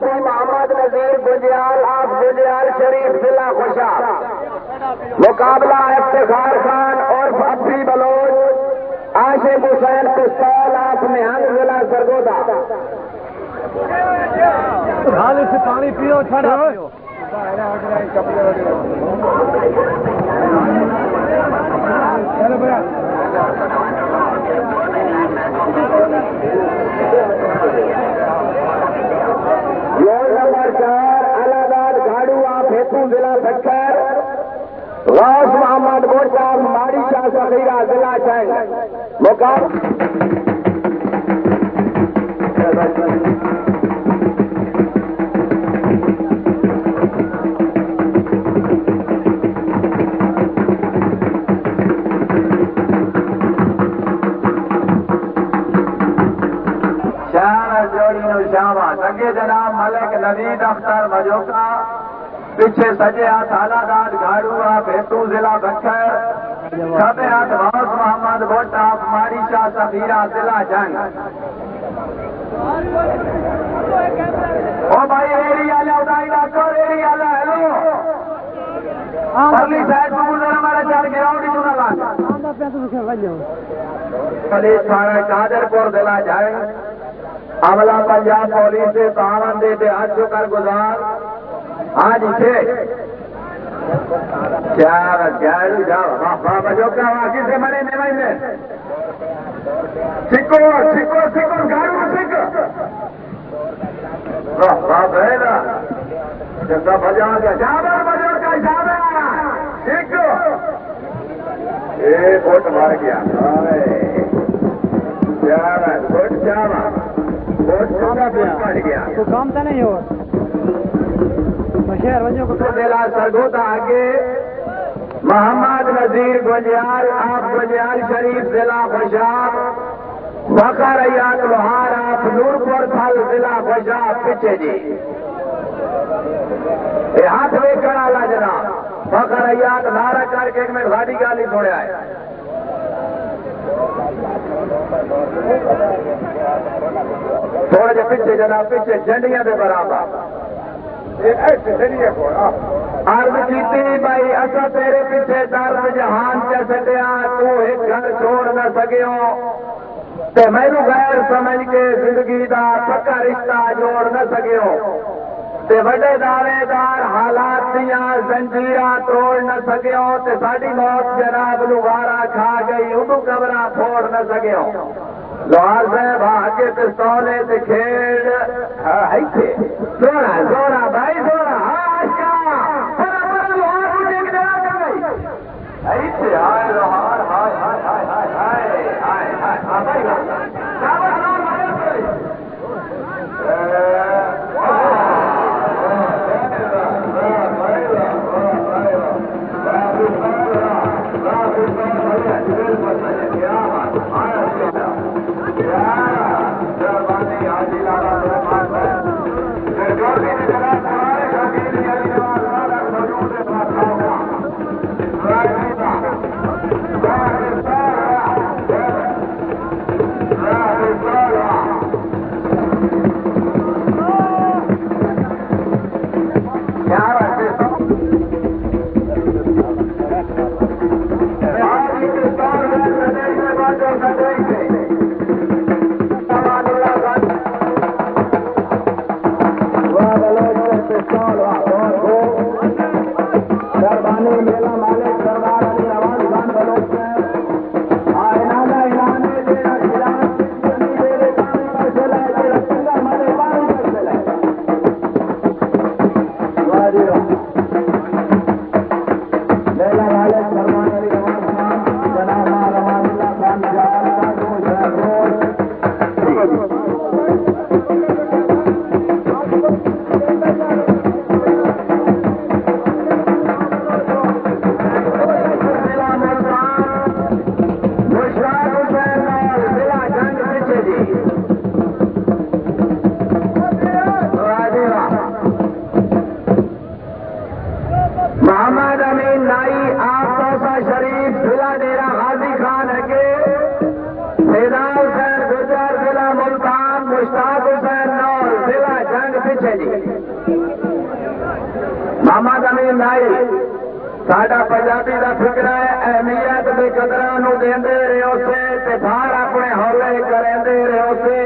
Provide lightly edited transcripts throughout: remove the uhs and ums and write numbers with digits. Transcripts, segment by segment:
مفتی محمد Nazir گجیال of گجیال شریف ضلع خوشاب، مقابلہ افتخار خان اور ابھی بلوچ عاشق حسین پستول آف نہنگ ضلع سرگودا۔ حال سے پانی پیو چھڑا پیو۔ نمبر 4 الہ آباد گھاڑو آپ ہیتو ضلع سکھر، غوث محمد گوٹا ماڑی شاہ سخیرہ ضلع جھنگ، سگے جناب ملک نوید اختر مجوکا، پیچھے سجے ہاتھ الہ گھاڑو آپ ہیتو ضلع بکھر، کھبے ہاتھ غوث محمد بوٹا ماڑی شاہ سفیرہ ضلع جنگ۔ او بھائی ریڑی والے ادائی رکھو، ریڑی والا ہیلو پرلی سائڈ کو گزر ہمارے چار گراؤنڈ ہی چنا لا پولیس تھانہ قادر پور ضلع جنگ، عملہ پنجاب پولیس سے تعاون دے ہاتھ شکر گزار۔ ہاں جی کا کسی بڑے نمائی میں سکو سکو سکو گاڑو سکھ ہے نا جگہ بجا کا جابر بجو کا جابر سکھ یہ ووٹ مار گیا ووٹ جاوا تو کام تو نہیں ہو شہر وجہ کو ضلع سرگودا آگے محمد نذیر گجیال آپ گجیال شریف ضلع خوشاب، فخر ایاد لوہار آپ نورپور تھل ضلع خوشاب پیچھے جی ہاتھ ویکن والا جناب فخر ایاد نعرہ کر کے ایک منٹ ساری گالی چھوڑیا ہے۔ تھوڑے جے پیچھے جناب پیچھے جھنڈیاں دے برابر عرض کیتی بھائی اصا تیرے پیچھے درد جہان چ سٹیا تو ایک گھر چھوڑ نہ سکیو تے مینو غیر سمجھ کے زندگی دا پکا رشتہ جوڑ نہ سکیو تے وڈے دعوے دار حالات دیاں زنجیراں توڑ نہ سکیو تے ساڈی موت جناب لوہارا کھا گئی ادو قبراں پھوڑ نہ سکیو۔ لوہار صاحب آگے پستولے تے کھیڑ سونا سونا بھائی سونا پیچھے جی ماما زمین لائی ساڈا پنجابی کا فکر ہے اہمیت کی قدر دے رہے سے باہر اپنے ہولے کرتے رہے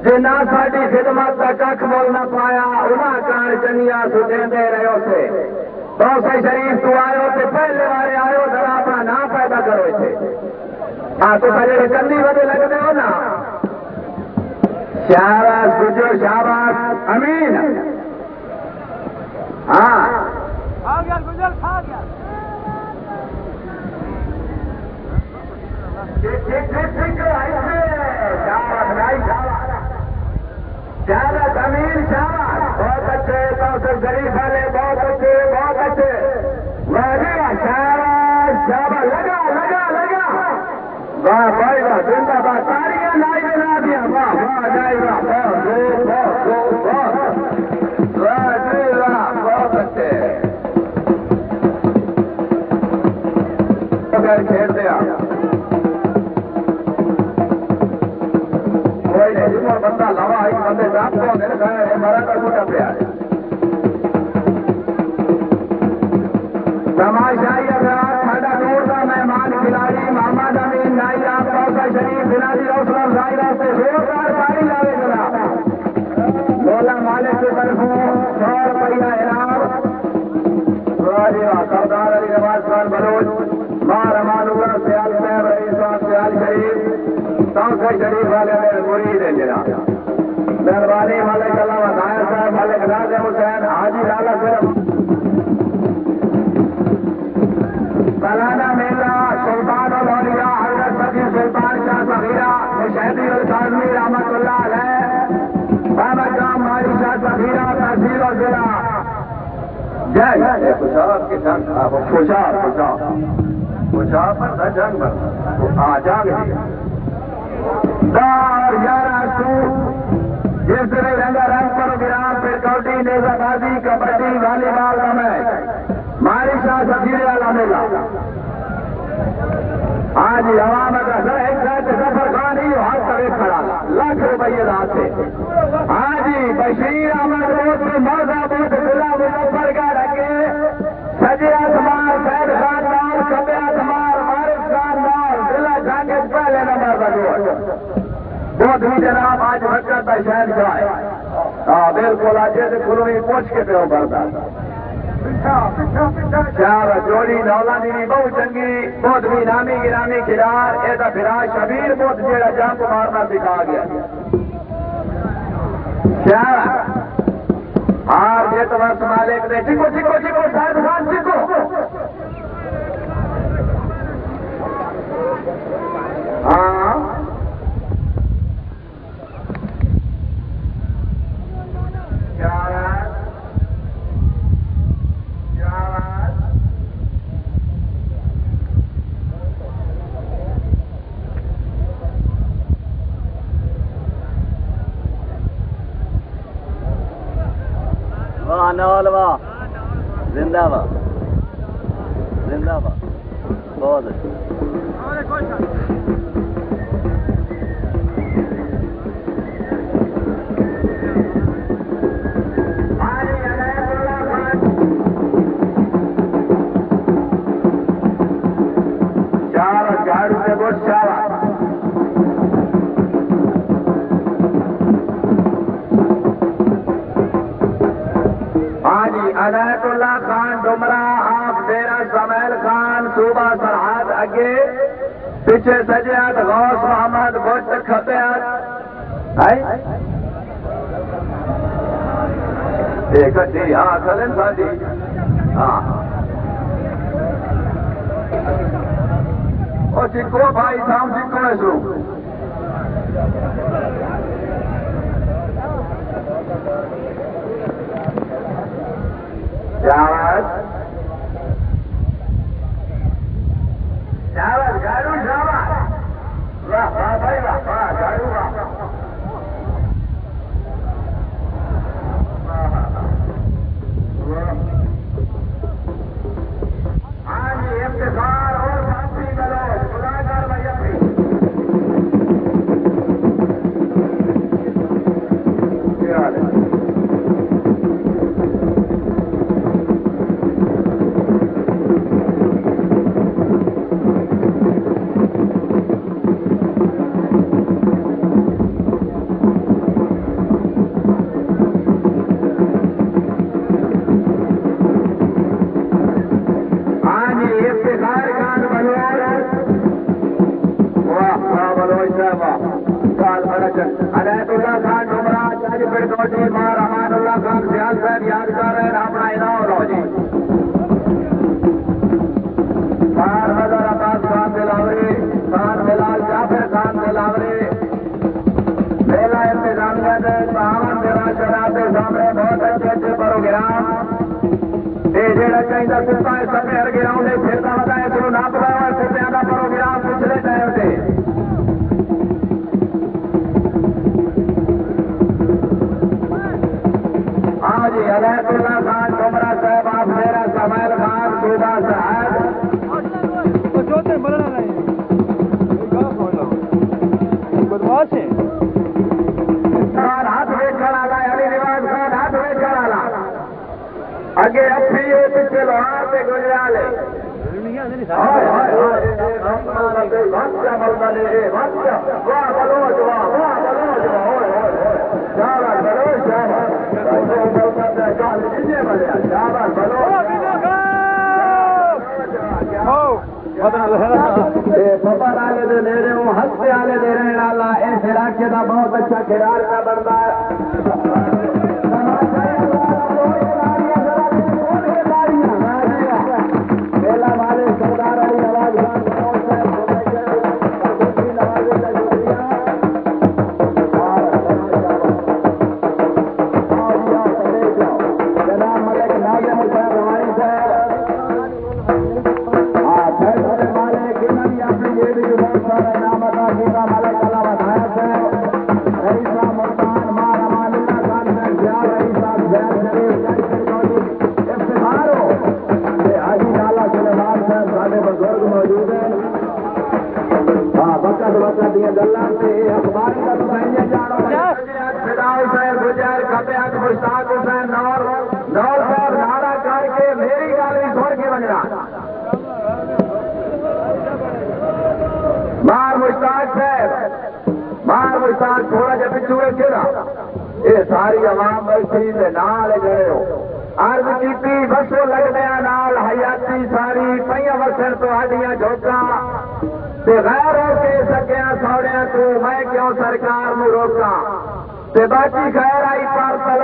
جنا ساری خدمت کا کھ مول نہ پایا انہاں کان چنیا سدے رہے سے بہت شریف تو آئے تو پہلے والے آئے ذرا اپنا نام پیدا کرو اتنے ہاں تو جڑے کنی وجہ لگتے ہو نا شاباش گجو شاباش امین ہاں شاباش امین شاباش بہت اچھے بہت شریف والے بہت اچھے بہت اچھے شاباش شاباش لگا لگا لگا واہ بھائی واہ زندہ باد تاریاں لائی بنا دیا واہ واہ جائی واہ واہ جی واہ بہت اچھے کھیل دیا کوئی نہیں جس میں بندہ لوا ایک بندے ڈاک کو مرا کا چھوٹا پیا تماشائی افراد ساڈا نور کا مہمان کھلاڑی محمد امین نائی آپ کا شریف بنادی حوصلہ افزائی واسطے زوردار تالی لاوے جناب مولا مالک کی طرفوں 100 روپیہ انعام سردار علی نواز خان بلوچ ماں رحمان اللہ سیال صاحب رئیس صاحب سیال شریف توسع شریف والے میرے مرید ہیں جناب مہربانی مالک اللہ وسائل صاحب مالک ناظم حسین حاجی لالا صرف سالانہ میلہ سلطان الاولیاء حضرت سفی سلطان شاہ صغیرہ مشہدی القاظمی رحمت اللہ علیہ بابا جام ماری شاہ صغیرہ تحصیل و ضلع جے خوشاب کی جنگ خوشاب پر جنگ پر جنگ دار یارہ سو جس نے رنگا رنگ پر گرام پھر کوٹی نیزہ بازی کبڈی والی بال کا میچ ماری شاہ صغیرہ والا میلہ آج عوام کا ایک ساتھ سفر خان ہی ہاتھ کا کھڑا لاکھ روپیے رات سے ہاں جی بشیر احمد روز سے موزہ بہت ضلع مظفر کا رکھے سجیا سمار سید خان نار کبیا سمار عارف خان نار ضلع جھانگے پہلے نمبر پر بہت ہی جناب آج بچہ کا شہر کا ہے ہاں بالکل آج سے کھلوئی پوچھ کے پیو کرتا چار جوڑی دولا دی بہت چنگی بہت بھی نامی گرامی کھلار ایسا پھرا شبیر بہت جیڑا جنگ مارنا سکھا گیا ہار جیت وقت مالک نے چکو چکو چکو صاحب خان چکو ہاں واہ زندہ باد زندہ باد بہت اچھا چار گاڑی سے بہت چار عنایت اللہ خان ڈمرا آپ ڈیرا سمیل خان صوبہ سرحد اگے پیچھے سجیات غوث محمد بٹ کھپیات ایک اچھی ہاں کھلن سادی ہاں او چکو بھائی سام چکو ہے سو شاباش گاڑو شاباش واہ واہ بھائی واہ واہ گاڑو واہ ہاں جی افتخار اور واپسی کرو خداگر بھائی اپنی کیا حال ہے میں بہت اچھے اچھے پروگرام یہ جڑا چاہیے کتا سپے ارگے آؤں پھر تو بتایا تمہیں نہ پتا کتیا کا پروگرام پچھلے ٹائم سے ہاں جی عنایت اللہ خان کمرہ صاحب آپ میرا سمیل خان صوبہ صاحب ہاتھ ویچن والا علی نواز خان ہاتھ ویچن والا اگے افی پیچھے لوہار سے گجرال پپا والے دے لے رہے ہوں ہستے والے دے رہے والا اس علاقے کا بہت اچھا کھلاڑ کا بنتا ہے تھوڑا جا پچھو رکھے نا یہ ساری عوام بیٹھی نال گئے ہو عرض کی بسوں لگدیا نال حیاتی ساری پہ وسن تھوڑیاں جھوکاں غیر ہو کے سکیا سوڑیا تو میں کیوں سرکار نو روکاں باقی خیر آئی پارسل